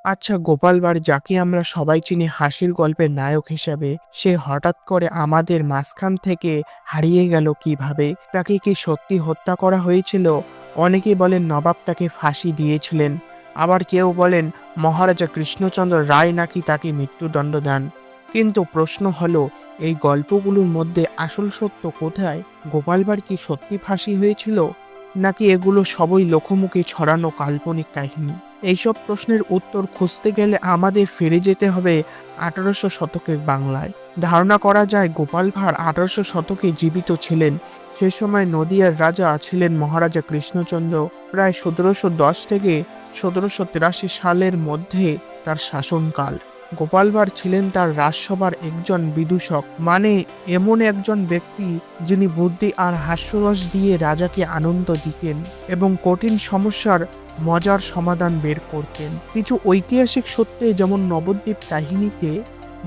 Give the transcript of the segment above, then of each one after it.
আচ্ছা, গোপাল ভাঁড়, যাকে আমরা সবাই চিনি হাসির গল্পের নায়ক হিসাবে, সে হঠাৎ করে আমাদের মাঝখান থেকে হারিয়ে গেল কিভাবে? তাকে কি সত্যি হত্যা করা হয়েছিল? অনেকে বলেন নবাব তাকে ফাঁসি দিয়েছিলেন, আবার কেউ বলেন মহারাজা কৃষ্ণচন্দ্র রায় নাকি তাকে মৃত্যুদণ্ড দেন। কিন্তু প্রশ্ন হলো, এই গল্পগুলোর মধ্যে আসল সত্য কোথায়? গোপাল ভাঁড় কি সত্যি ফাঁসি হয়েছিল, নাকি এগুলো সবই লোকমুখে ছড়ানো কাল্পনিক কাহিনী? এইসব প্রশ্নের উত্তর খুঁজতে গেলে আমাদের ফিরে যেতে হবে ১৮০০ শতকের বাংলায়। ধারণা করা যায় গোপাল ভাঁড় ১৮০০ শতকে জীবিত ছিলেন। সে সময় নদিয়ার রাজা ছিলেন মহারাজা কৃষ্ণচন্দ্র। প্রায় ১৭১০ থেকে ১৭৮৩ সালের মধ্যে তার শাসনকাল। গোপাল ভাঁড় ছিলেন তার রাজসভার একজন বিদূষক, মানে এমন একজন ব্যক্তি যিনি বুদ্ধি আর হাস্যরস দিয়ে রাজাকে আনন্দ দিতেন এবং কঠিন সমস্যার মজার সমাধান বের করতেন। কিছু ঐতিহাসিক সত্যে, যেমন নবদ্বীপ কাহিনীতে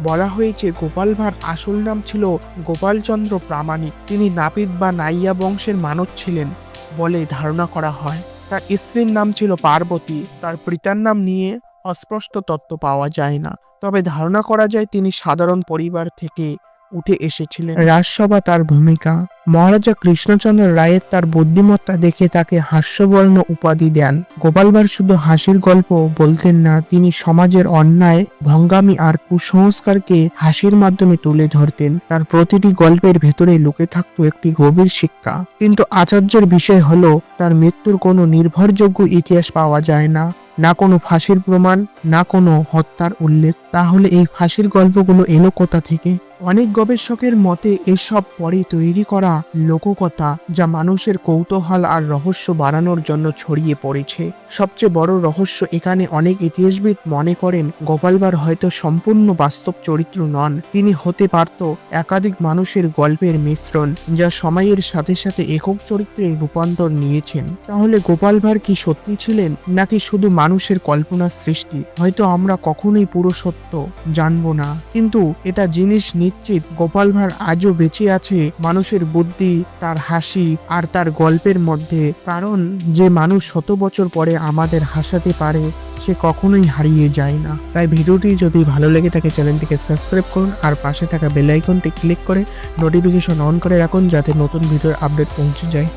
বলা হয়েছে গোপাল ভাঁড় আসল নাম ছিল গোপালচন্দ্র প্রামাণিক। তিনি নাপিত বা নাইয়া বংশের মানব ছিলেন বলে ধারণা করা হয়। তার স্ত্রীর নাম ছিল পার্বতী। তার পিতার নাম নিয়ে অস্পষ্ট তথ্য পাওয়া যায় না, তবে ধারণা করা যায় তিনি সাধারণ পরিবার থেকে উঠে এসেছিলেন। রাজসভা তার ভূমিকা: মহারাজা কৃষ্ণচন্দ্র রায়ের তার বুদ্ধিমত্তা দেখে তাকে হাস্যবর্ণ উপাধি দেন। গোপাল ভাঁড় শুধু হাসির গল্প বলতেন না, তিনি সমাজের অন্যায়, ভঙ্গামি আর কুসংস্কারকে হাসির মাধ্যমে তুলে ধরতেন। তার প্রতিটি গল্পের ভেতরে লুকে থাকতো একটি গভীর শিক্ষা। কিন্তু আশ্চর্যের বিষয় হলো, তার মৃত্যুর কোনো নির্ভরযোগ্য ইতিহাস পাওয়া যায় না। না কোনো ফাঁসির প্রমাণ, না কোনো হত্যার উল্লেখ। তাহলে এই ফাঁসির গল্পগুলো এলো কোথা থেকে? অনেক গবেষকের মতে এসব পরে তৈরি করা লোককথা, যা মানুষের কৌতূহল আর রহস্য বাড়ানোর জন্য ছড়িয়ে পড়েছে। সবচেয়ে বড় রহস্য এখানে, অনেক ইতিহাসবিদ মনে করেন গোপাল ভাঁড় হয়তো সম্পূর্ণ বাস্তব চরিত্র নন। তিনি হতে পারত একাধিক মানুষের গল্পের মিশ্রণ, যা সময়ের সাথে সাথে একক চরিত্রের রূপান্তর নিয়েছেন। তাহলে গোপাল ভাঁড় কি সত্যি ছিলেন, নাকি শুধু মানুষের কল্পনার সৃষ্টি? হয়তো আমরা কখনোই পুরো সত্য জানবো না, কিন্তু এটা জিনিস নিশ্চিত, গোপাল ভাঁড় আজও বেঁচে আছে মানুষের বুদ্ধি, তার হাসি আর তার গল্পের মধ্যে। কারণ যে মানুষ ১০০ বছর পরে আমাদের হাসাতে পারে, সে কখনোই হারিয়ে যায় না। তাই ভিডিওটি যদি ভালো লেগে থাকে, চ্যানেলটিকে সাবস্ক্রাইব করুন আর পাশে থাকা বেল আইকনটি ক্লিক করে নোটিফিকেশন অন করে রাখুন, যাতে নতুন ভিডিওর আপডেট পৌঁছে যায়।